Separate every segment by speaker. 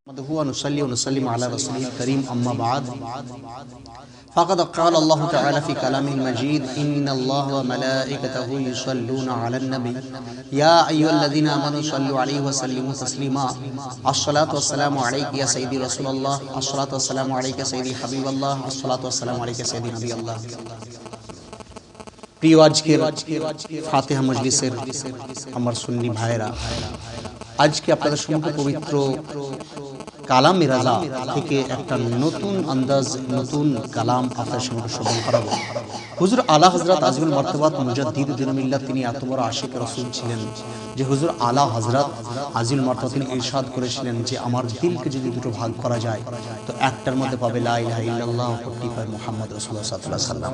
Speaker 1: ونصلي ونسلم على رسوله الكريم أما بعد فقد قال الله تعالى في كلامه المجيد إن الله وملائكته يصلون على النبي يا أيها الذين آمنوا صلوا عليه وسلموا تسليما الصلاة والسلام عليك يا سيدي رسول الله الصلاة والسلام عليك يا سيدي حبيب الله الصلاة والسلام عليك يا سيدي نبي الله প্রিয় আজকের ফাতিহা মজলিসের আমার সুন্নি ভাইরা, আজকে আপনাদের সম্মুখে পবিত্র কালামে রাজা থেকে একটা নতুন আন্দাজ, নতুন কালাম আপনাদের সম্মুখে শ্রবণ করাবো। হুজুর আলা হযরত আজিমুল মারতাবাত মুজাদ্দিদ দ্বীন মিল্লাত, তিনি এত বড় আশিক রাসূল ছিলেন যে হুজুর আলা হযরত আজিমুল মারতাবাত তিনি ইরশাদ করেছিলেন যে আমার দিলকে যদি দুটো ভাগ করা যায় তো একটার মধ্যে পাবে লা ইলাহা ইল্লাল্লাহ 45 মুহাম্মদ রাসূলুল্লাহ সাল্লাল্লাহু আলাইহি ওয়াসাল্লাম।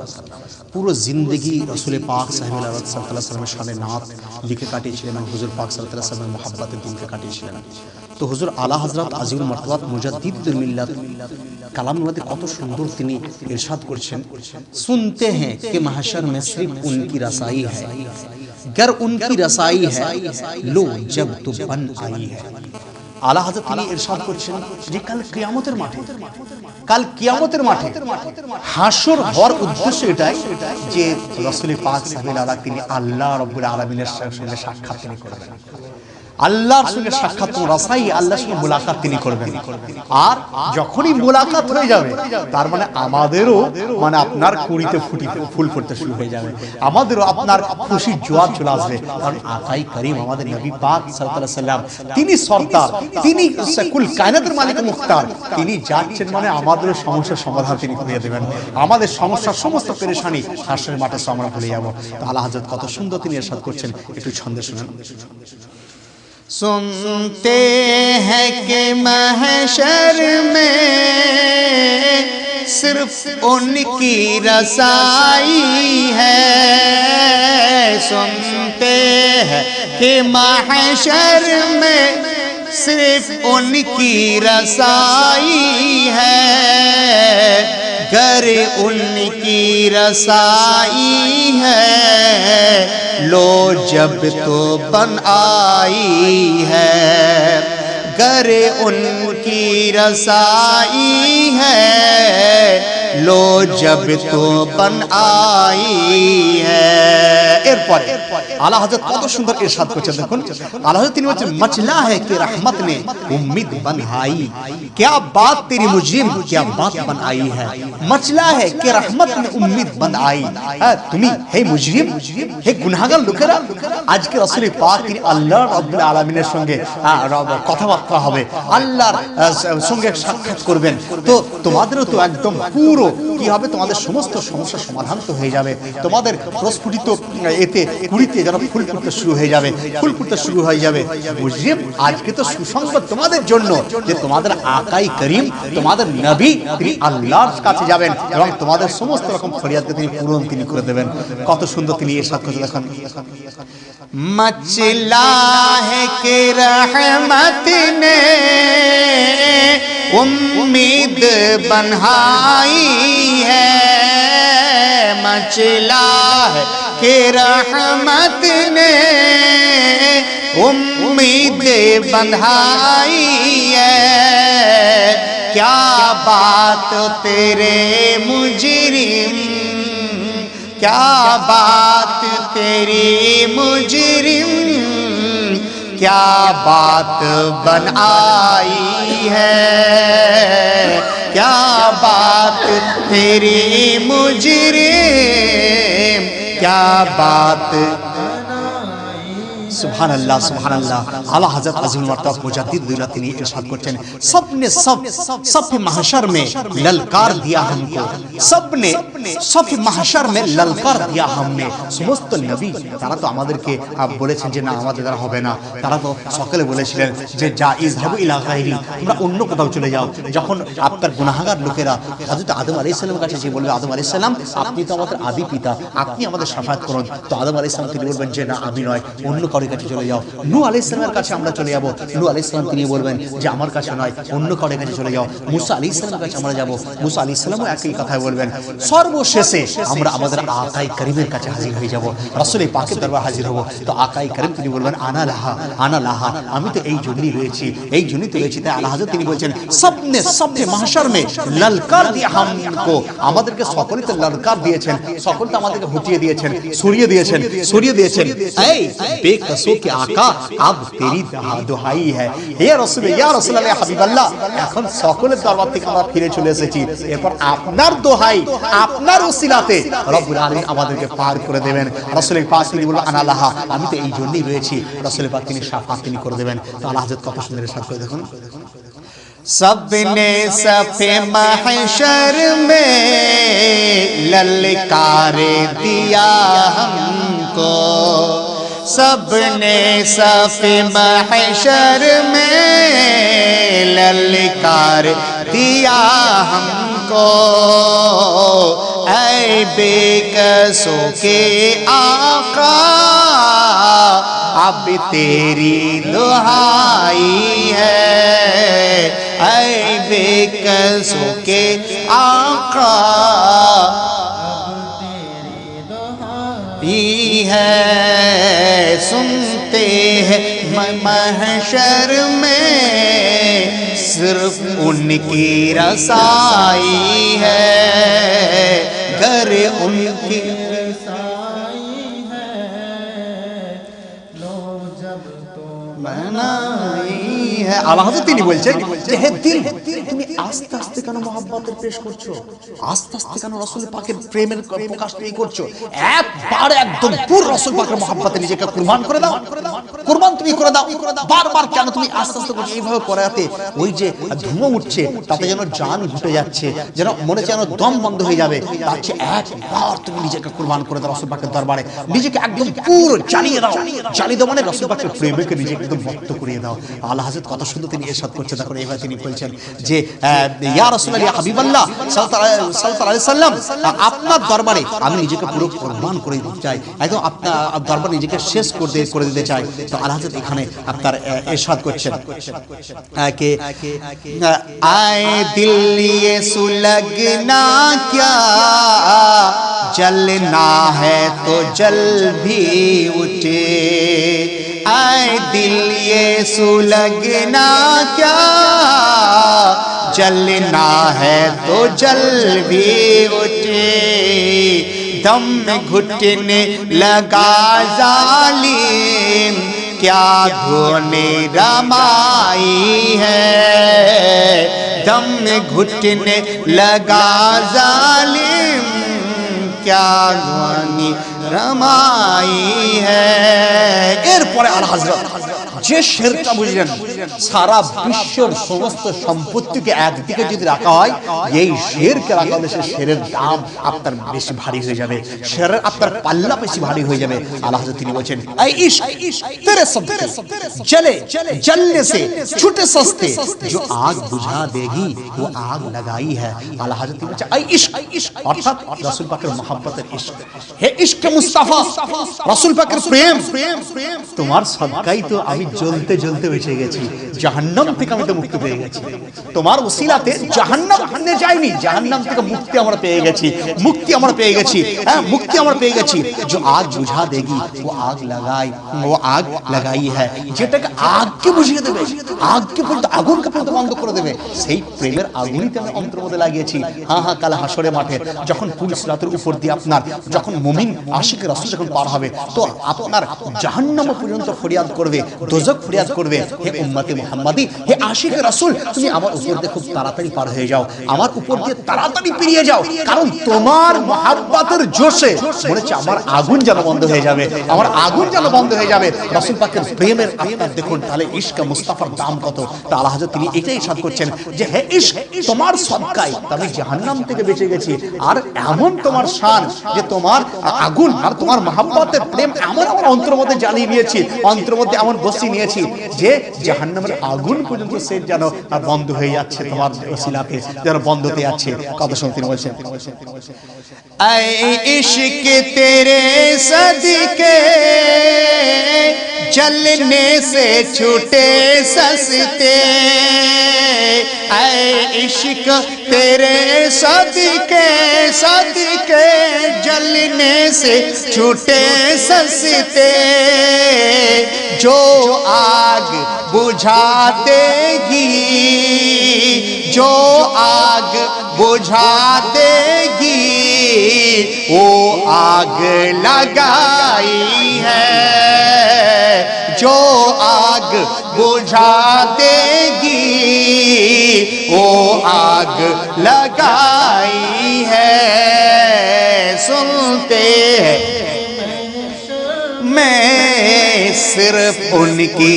Speaker 1: পুরো জিন্দেগি রাসূল পাক সাল্লাল্লাহু আলাইহি ওয়াসাল্লামের শানে নাত লিখে কাটিয়েছিলেন এবং হুজুর পাক সাল্লাল্লাহু আলাইহি ওয়াসাল্লামের মুহাব্বতে দিলকে কাটিয়েছিলেন। তো হুজুর আলা হযরত আজিমুল মারতাবাত মুজাদ্দিদ দ্বীন মিল্লাত কালামের মধ্যে কত সুন্দর তিনি ইরশাদ করছেন, सुनते हैं कि महशर में सिर्फ उनकी रसाई है, गर उनकी रसाई है लो जब तो बन आई है। আলা হযরত তিনি ইরশাদ করছেন যে কাল কিয়ামতের মাঠে হাসর হওয়ার উদ্দেশ্য এটাই যে রাসূল পাক সাল্লাল্লাহু আলাইহি তিনি আল্লাহ রাব্বুল আলামিনের সঙ্গে সাক্ষাৎ তিনি করবেন, আল্লাহর সঙ্গে সাক্ষাৎ রাসাই, আল্লাহর সঙ্গে মুলাকাত তিনি করবেন। আর যখনই মুলাকাত হয়ে যাবে তার মানে আমাদেরও মানে আপনার কুড়িতে ফুল ফুটতে শুরু হয়ে যাবে, আমাদেরও আপনার খুশির জোয়ার চলে আসবে। কারণ আকাই করিম আমাদের নবী পাক সাল্লাল্লাহু আলাইহি ওয়াসাল্লাম তিনি সরদার, তিনি কুল কায়নাতের মালিক মুখতার, তিনি যাচ্ছেন মানে আমাদের সমস্যার সমাধান তিনি করে দেবেন, আমাদের সমস্যার সমস্ত পেরেশানি হাসরের মাঠে আমরা ভুলে যাব। তো আলা হযরত কত সুন্দর তিনি ইরশাদ করছেন, একটু ছন্দে শুনেন।
Speaker 2: सुनते हैं कि महशर में सिर्फ उनकी रसाई है, सुनते हैं कि महशर में सिर्फ उनकी रसाई है, गर उनकी रसाई है लो जब तो बन आई है, गर उनकी रसाई है लो जब तो बन आई है। এরপরে আলা হযরত কত সুন্দর ইরশাদ করছেন, দেখুন আলা হযরত তিনি বলছেন মচলা है कि रहमत ने उम्मीद बनाई, क्या बात तेरी मुजरिम क्या बात बन आई है, मचला है कि रहमत ने उम्मीद बन आई। তুমি হে মুজরিম, হে গুনাহগার লোকেরা, আজকে রাসূল পাক তিনি আল্লাহ রাব্বুল আলামিনের সঙ্গে কথাবার্তা হবে, আল্লাহর সঙ্গে সাক্ষাৎ করবেন। তো তোমাদেরও তো একদম পুরো কি হবে, তোমাদের সমস্ত সমস্যার সমাধান তো হয়ে যাবে, তোমাদের প্রস্ফুটিত এতে কুড়িতে যেন ফুল ফুটতে শুরু হয়ে যাবে, ফুল ফুটতে শুরু হয়ে যাবে। মুজরিম, আজকে তো সুসংবাদ তোমাদের জন্য যে তোমাদের আকাই করিম, তোমাদের নবী তিনি আল্লাহর কাছে যাবেন এবং তোমাদের সমস্ত রকম ফরিয়াদকে তিনি পূরণ তিনি করে দেবেন। কত সুন্দর তিনি ইরশাদ করছেন, দেখুন
Speaker 1: मचला है कि रहमत ने उम्मीद बनाई है, मचला है कि रहमत ने उम्मीद बनाई है, क्या बात तेरे मुजरिम, क्या बात तेरी मुजरिम, क्या बात बन आई है, क्या बात तेरी मुजरिम, क्या बात। सुभान अल्लाह सुभान अल्लाह। आला हज़रत अज़ीमुल मर्तबा मुजद्दिद दुनिया তিনি इरशाद করছেন, सबने सब महशर में ललकार दिया हमको, सबने सब महशर में ललकार दिया हमने। সমস্ত নবী তারা তো আমাদেরকে বলেছেন যে না আমাদের দ্বারা হবে না, তারা তো সকলে বলেছিলেন যে যা ইযহাবু ইলা গায়রি, তোমরা অন্য কোথাও চলে যাও। যখন আপনার গুনাহগার লোকেরা হযরত আদম আলাইহিস সালামের কাছে যে বলবে আদম আলাইহিস সালাম আপনি তো আমাদের আদি পিতা, আপনি আমাদের শাফায়াত করুন, তো আদম আলাইহিস সালাম তিনি বলবেন যে না আমি নয়, অন্য কারো কাছে চলে যাও। নূহ আলাইহিস সালামের কাছে আমরা চলে যাব, নূহ আলাইহিস সালাম তিনি বলবেন যে আমার কাছে নয়, অন্য কারোর কাছে চলে যাও। মুসা আলাইহিস সালামের কাছে আমরা যাব, মুসা আলাইহিস সালামও একই কথাই বলবেন। সর্বশেষে আমরা আমাদের আকাই করিমের কাছে হাজির হয়ে যাব, রাসূল পাকের দরবারে হাজির হব। তো আকাই করিম তিনি বলবেন আনা লাহা, আনা লাহা, আমি তো এই জন্যই রয়েছি, এই জন্যই তো রয়েছি। তাই আল্লাহ হযরত তিনি বলছেন সবনে মাহশর মে ললকার দিয়ে হামকো, আমাদেরকে সকলে তো ললকার দিয়েছেন, সকলে তো আমাদেরকে হটিয়ে দিয়েছেন, সরিয়ে দিয়েছেন, সরিয়ে দিয়েছেন। এই বেকসো কে আকা আব তেরি দোহাই হ্যায়, হে রাসূল, ইয়া রাসূলুল্লাহ হাবিবাল্লাহ, এখন সকলের দরবার থেকে আমরা ফিরে চলে এসেছি, এরপর আপনার দোহাই, আপনার ওসিলাতে রব্বুল আলামিন আমাদেরকে পার করে দেবেন। রাসূল পাক তিনি বললেন আনা লাহা, আমি তো এই জন্যই রয়েছি। রাসূল পাক তিনি শাফাত তিনি করে দেবেন। তো আল্লাহ হযরত কত সুন্দর ইরশাদ করে দেখুন,
Speaker 2: सबने सफे महशर में ललकार दिया हमको, सबने सफे महशर में ललकार दिया हमको, ऐ बेकसों के आका अब तेरी दुहाई है, ऐ बेकसों के आका ही है, सुनते हैं महशर में सिर्फ उनकी रसाई है, घर उनकी
Speaker 1: আল্লাহ তিনি বলছেন যে হে দিল, তুমি আস্তে আস্তে কেন মহব্বতের পেশ করছো, আস্তে আস্তে কেন রাসূল পাকের প্রেমের প্রকাশ তুমি করছো, একবার একদম পুরো রাসূল পাকের মহব্বতে নিজেকে কুরবান করে দাও, কুরবান তুমি করে দাও। বারবার কেন তুমি আস্তে আস্তে করছো, এইভাবে করাতে ওই যে ধুমো উঠছে তাতে যেন জান ঘুটে যাচ্ছে, যেন মনে যেন দম বন্ধ হয়ে যাবে, তার চেয়ে একবার তুমি নিজেকে কুরবান করে দাও রাসূল পাকের দরবারে, নিজেকে একদম পুরো জ্বালিয়ে দাও, জ্বালিয়ে দাও মানে রাসূল পাকের প্রেমকে নিজেকে একদম ভক্ত করিয়ে দাও। আল্লাহ হযরত কত সুন্দর তিনি ইরশাদ করছেন, দেখুন এইভাবে তিনি বলছেন যে ইয়া রাসূলুল্লাহ ইয়া হাবিবাল্লাহ সাল্লাল্লাহু আলাইহি সাল্লাম, আপনার দরবারে আমি নিজেকে পুরো কুরবান করে দিতে চাই, একদম আপনার দরবারে নিজেকে শেষ করে দিতে চাই। তো আল্লাহ হযরত এখানে আপনার ইরশাদ করছেন কে
Speaker 2: आए दिल ये सुलगना क्या, जलना है तो जल भी उठे, आए दिल ये सुलगना क्या, जलना है तो जल भी उठे, दम में घुटने लगा जालिम, क्या धोने रमाई है, दम में घुटने लगा जालिम, क्या धोनी रमाई है।
Speaker 1: এরপরে আল্লাহ হযরত যে শেরটা বুঝলেন, সারা বিশ্বের সমস্ত সম্পত্তিকে একদিকে যদি রাখা হয়, এই শেরকে রাখা হলে সে শেরের দাম আপনার বেশি ভারী হয়ে যাবে, শেরের আপনার পাল্লা বেশি ভারী হয়ে যাবে। আল্লাহ হযরত তিনি বলেন ऐ इश्क तेरे सदके जले जलने से छूटे सस्ते, जो आग बुझा देगी वो आग लगाई है। আল্লাহ হযরত তিনি বলেন ऐ इश्क, অর্থাৎ রাসূল পাকের মহব্বতের ইশক, হে ইশকে মুস্তাফা, রাসূল পাকের প্রেম, তোমার সদকাই তো আমি জ্বলতে জ্বলতে বেঁচে গেছি, জাহান্নাম থেকে আমি তো মুক্তি পেয়ে গেছি, তোমার ওসিলাতে জাহান্নাম নে যাইনি, জাহান্নাম থেকে মুক্তি আমরা পেয়ে গেছি, মুক্তি আমরা পেয়ে গেছি, হ্যাঁ মুক্তি আমরা পেয়ে গেছি। जो आग बुझा देगी वो आग लगाई, वो आग लगाई है, যেটাকে আগকে বুঝিয়ে দেবে, আগকে পর্যন্ত আগুনকে পর্যন্ত বন্ধ করে দেবে, সেই প্রেমের আগুনই আমি অন্তর মধ্যে লাগিয়েছি। হ্যাঁ হ্যাঁ, কাল হাসরে মাঠে যখন পুলিশ রাতের উপর দিয়ে আপনার যখন মুমিন আশিক রাসূল যখন পার হবে, তো আপনার জাহান্নাম পর্যন্ত ফরিয়াদ করবে, দোজখ ফরিয়াদ করবে, হে উম্মতে মুহাম্মাদি, হে আশিক রাসূল, তুমি আমার উপর দিয়ে খুব তাড়াতাড়ি পার হয়ে যাও, আমার উপর দিয়ে তাড়াতাড়ি পেরিয়ে যাও, কারণ তোমার মহব্বতের জোশে মনে হচ্ছে আমার আগুন যেন বন্ধ হয়ে যাবে, আমার আগুন যেন বন্ধ হয়ে যাবে। রাসূল পাকের প্রেমের আপনার দেখুন তাহলে ইশকে মুস্তাফার দাম কত। তা আল্লাহ হযরত তিনি এটাই ইরশাদ করছেন যে হে ইশক, তোমার সদকায় আমি জাহান্নাম থেকে বেঁচে গেছি, আর এমন তোমার শান যে তোমার আগুন আর তোমার মহব্বতের প্রেম এমন আমার অন্তর মধ্যে জ্বালিয়ে নিয়েছি, অন্তর মধ্যে এমন বসিয়ে নিয়েছি যে জাহান্নামের আগুন পর্যন্ত সে যেন বন্ধ হয়ে যাচ্ছে, তোমার ওসিলাতে যেন বন্ধ হতে যাচ্ছে। কথা শুনতে তিনি বলছেন ऐ इश्क तेरे सदके
Speaker 2: चलने से छूटे सस्ते, ऐ इश्क तेरे सदके सदके जलने से छूटे सस्ते, जो आग बुझा देगी, जो आग बुझा देगी, वो आग लगाई है, जो आग बुझा देगी, वो आग लगाई है। सुनते हैं मैं सिर्फ उनकी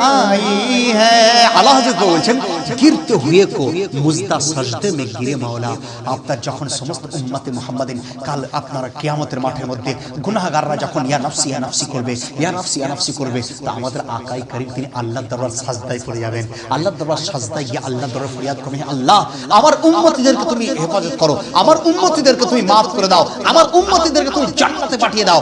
Speaker 2: आई है। আল্লাহ হযরত বলছেন गिरते हुए को मुजदा सजदे में गिरे मौला। আপনার যখন সমস্ত উম্মতে মুহাম্মাদিন কাল আপনারা কিয়ামতের মাঠের মধ্যে গুনাহগাররা যখন ইয়া নাফসি ইয়া নাফসি করবে, ইয়া নাফসি ইয়া নাফসি করবে, তা আমাদের আকাই করিম তিনি আল্লাহর দরবার সাজদায় পড়ে যাবেন। আল্লাহর দরবার সাজদায় গিয়ে আল্লাহর দরবারে ফরিয়াদ করবেন, আল্লাহ আমার উম্মতিদেরকে তুমি হেফাজত করো, আমার উম্মতিদেরকে তুমি maaf করে দাও, আমার উম্মতিদেরকে তুমি জান্নাতে পাঠিয়ে দাও।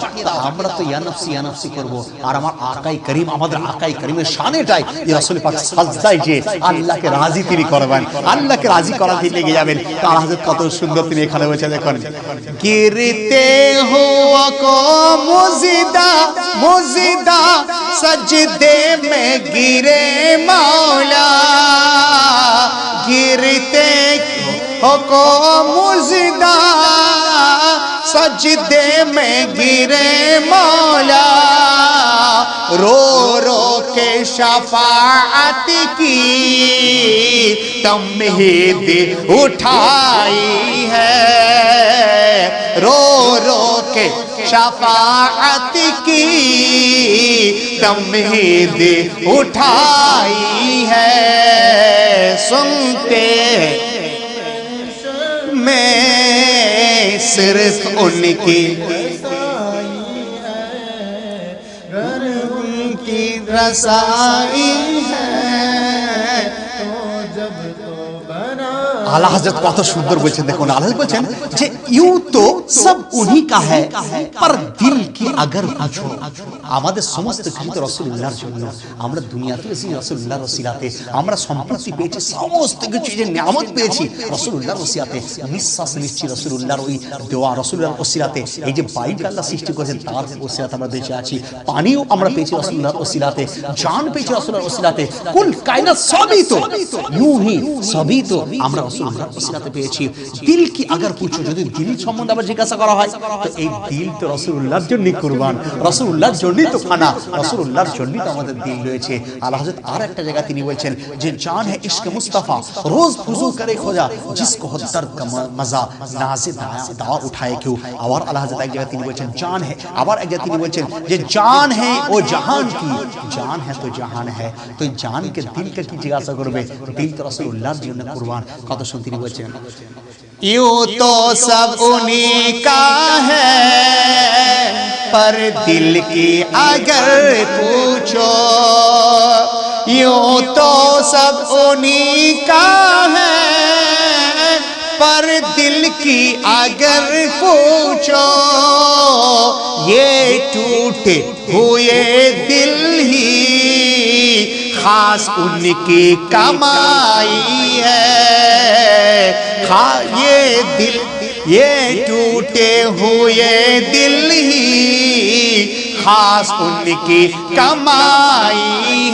Speaker 2: আমরা তো ইয়া নাফসি করব, আর আমার আকাই করিম, আমাদের আকাই করিমের শানেটাই ইয়া রাসূল পাক সাজদায় যে আল্লাহকে রাজি তিনি করবেন, আল্লাহকে রাজি করা তিনি লেগে যাবেন। তার হাজত কত সুন্দর তিনি এখানে বলছেন, দেখুন গিরতে হুয়া কো মুজিদা মুজিদা সজদে মে গিরে মৌলা, गिरते हो मुजदा सजदे में गिरे मौला, रो रो के शफाअत की तमहीद उठाई है, रो रो के शफाअत की तमहीद उठाई है। सुनते मैं सिर्फ उनकी उनकी रसाई है। आला हजरत কত সুন্দর বলছেন, দেখুন আলা हजरत বলছেন যে ইউ তো সব উনি কা হ্যায় पर दिल की अगर पूछो, আমাদের সমস্ত কিছু তো রাসূলুল্লাহর জন্য। আমরা দুনিয়াতে এসে রাসূলুল্লাহর ওসিলাতে আমরা সম্পত্তি পেয়েছি, সমস্ত কিছু যে নিয়ামত পেয়েছি রাসূলুল্লাহর ওসিলাতে, নিঃশ্বাস নিচ্ছি রাসূলুল্লাহর ওই দেওয়া রাসূলুল্লাহর ওসিলাতে, এই যে বায়ু আল্লাহ সৃষ্টি করেছেন তার ওসিলাতে আমরা বেঁচে আছি, পানিও আমরা পেয়েছি রাসূলুল্লাহর ওসিলাতে, জান পেয়েছি রাসূলুল্লাহর ওসিলাতে, কুল কায়নাত সবই তো यूं ही সবই তো আমরা রাসূলুল্লাহর ওসিলাতে পেয়েছি। দিল কি আগর পুছো, যদি দিল সম্বন্ধে আবার জিজ্ঞাসা করা হয় তো এই দিল তো রাসূলুল্লাহর জন্য কুরবান, রাসূলুল্লাহর জন্যই তো খানা, রাসূলুল্লাহর জন্যই তো আমাদের দিল রয়েছে। আলা হযরত আর একটা জায়গা তিনি বলছেন যে জান है इश्क मुस्तफा रोज फुजू करे खोजा जिसको हो दर्द का मजा नाज़े दावा उठाए क्यों। আবার আলা হযরত এক জায়গা তিনি বলছেন জান है, আবার এক জায়গা তিনি বলছেন যে জান है ও জাহান की, জান है तो জাহান है, তো জান के दिल का কি জিজ্ঞাসা করবে, দিল তো রাসূলুল্লাহর জন্য কুরবান। কত সুন্দর তিনি বলছেন यूं तो सब उन्हीं का है पर दिल की अगर पूछो, यूं तो सब उन्हीं का है पर दिल की अगर पूछो, ये टूटे हुए दिल ही खास उनकी कमाई है, ये दिल ये टूटे हुए दिल ही खास उनकी कमाई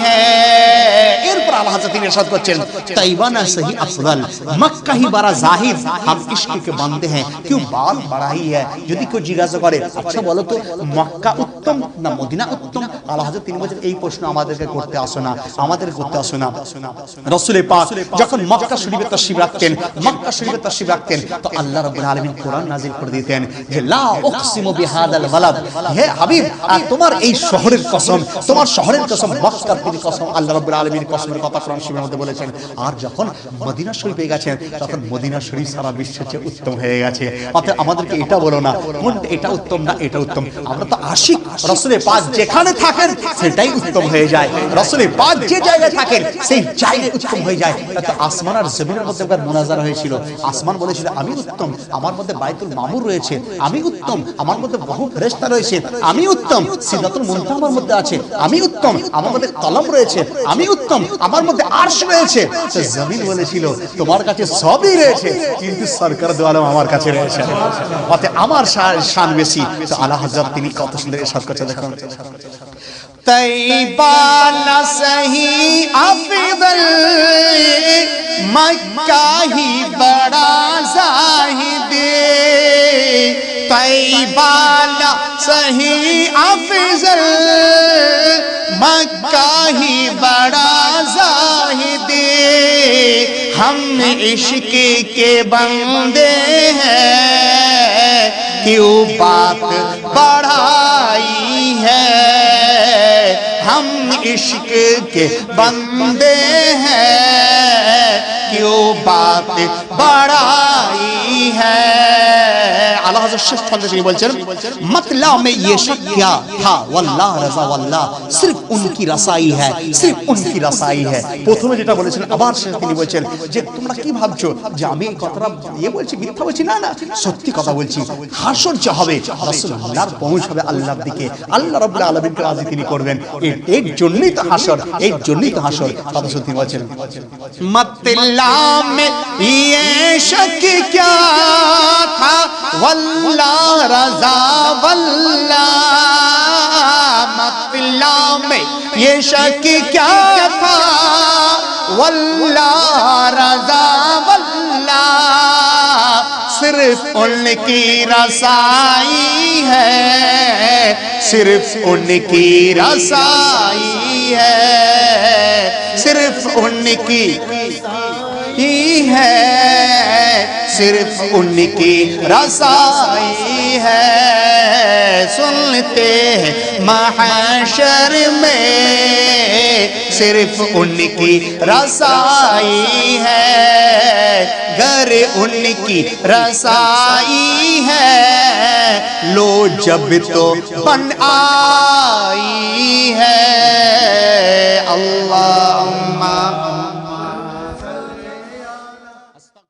Speaker 2: है। এরপর আল্লাহ হযরত তিনি ইরশাদ করছেন तैयबा ना सही अफजल मक्का ही बड़ा जाहिद हम इश्क के बंदे हैं क्यों बात बड़ा ही है। যদি কেউ জিজ্ঞাসা করে আচ্ছা বলো তো মক্কা উত্তম না মদিনা উত্তম, আল্লাহ হযরত তিনি বলেন এই প্রশ্ন আমাদেরকে করতে আসো না, আমাদের করতে আসো না। রাসূল পাক যখন মক্কা শরীফে তাশরীফ রাখতেন, মক্কা শরীফে তাশরীফ রাখতেন তো আল্লাহ রাব্বুল আলামিন কোরআন নাযিল করে দিতেন যে লা উকসিমু বিহাদাল বালাদ, হে হাবিব আর তোমার এই শহরের কসম, তোমার শহরের কসম, মক্কার কসম, আল্লাহ রাব্বুল আলামিন কসমের কথা কোরআন শরীফের মধ্যে বলেছেন। আর যখন মদিনা শরীফে গেছেন তখন মদিনা শরীফ সারা বিশ্বের চেয়ে উত্তম হয়ে গেছে। অতএব আমাদেরকে এটা বলো না কোন এটা উত্তম না এটা উত্তম, আমরা তো আশিক, রাসূলের পাক যেখানে থাকেন সেটাই উত্তম হয়ে যায়, রাসূলের পাক যে জায়গায় থাকেন সেই জায়গায় উত্তম হয়ে যায়। তো আসমান আর জমিনের মধ্যে একবার মুনাজারা হয়েছিল। আসমান বলেছিল আমি উত্তম, আমার মধ্যে বাইতুল মামুর রয়েছে, আমি উত্তম, আমার মধ্যে বহু ফেরেশতা রয়েছে, আমি উত্তম, সিদরাতুল মুনতাহা আমার মধ্যে আছে, আমি উত্তম, আমার মধ্যে কলম রয়েছে, আমি উত্তম, আমার মধ্যে আরশ রয়েছে। তো জমিন বলেছিল তোমার কাছে সবই রয়েছে কিন্তু সরকার দো আলম আমার কাছে রয়েছে, অতএব আমার শান বেশি। তো আলা হযরত তিনি কত সুন্দর ইরশাদ করতে দেখুন, তৈবা না সহি আফদল মক্কা হি বড়া জাহিদ, তৈবা না সহি আফজল मक्का ही बड़ा जाहिद, हम इश्क के बंदे हैं क्यों बात बढ़ाई है, हम इश्क के बंदे हैं क्यों बात बढ़ाई है। आला हज़रत शेख फंदशी बोलছেন मतला में ये शक क्या था वल्लाह रज़ा वल्लाह सिर्फ उनकी रसाई है, सिर्फ उनकी रसाई है। প্রথমে যেটা বলেছেন আবার শেখ তিনি বলছেন যে তোমরা কি ভাবছো যে আমি এই কথাটা বলছি মিথ্যা বলছি, না না সত্যি কথা বলছি। হাসর যে হবে রাসূলুল্লাহর পৌঁছ হবে আল্লাহর দিকে, আল্লাহ রাব্বুল আলামিনকে রাজি তিনি করবেন, এর জন্যই তো হাসর, এর জন্যই তো হাসর। কথা সত্যি বলছেন मतला में ये शक क्या था वल्लाह रज़ा वल्लाह, मतला में ये शक क्या था वल्लाह रज़ा वल्लाह, सिर्फ उनकी रसाई है, सिर्फ उनकी रसाई है, सिर्फ उनकी ही है, सिर्फ उनकी रसाई है। सुनते हैं महशर में सिर्फ उनकी रसाई है, घर उनकी रसाई है, लो जब तो बन आई है,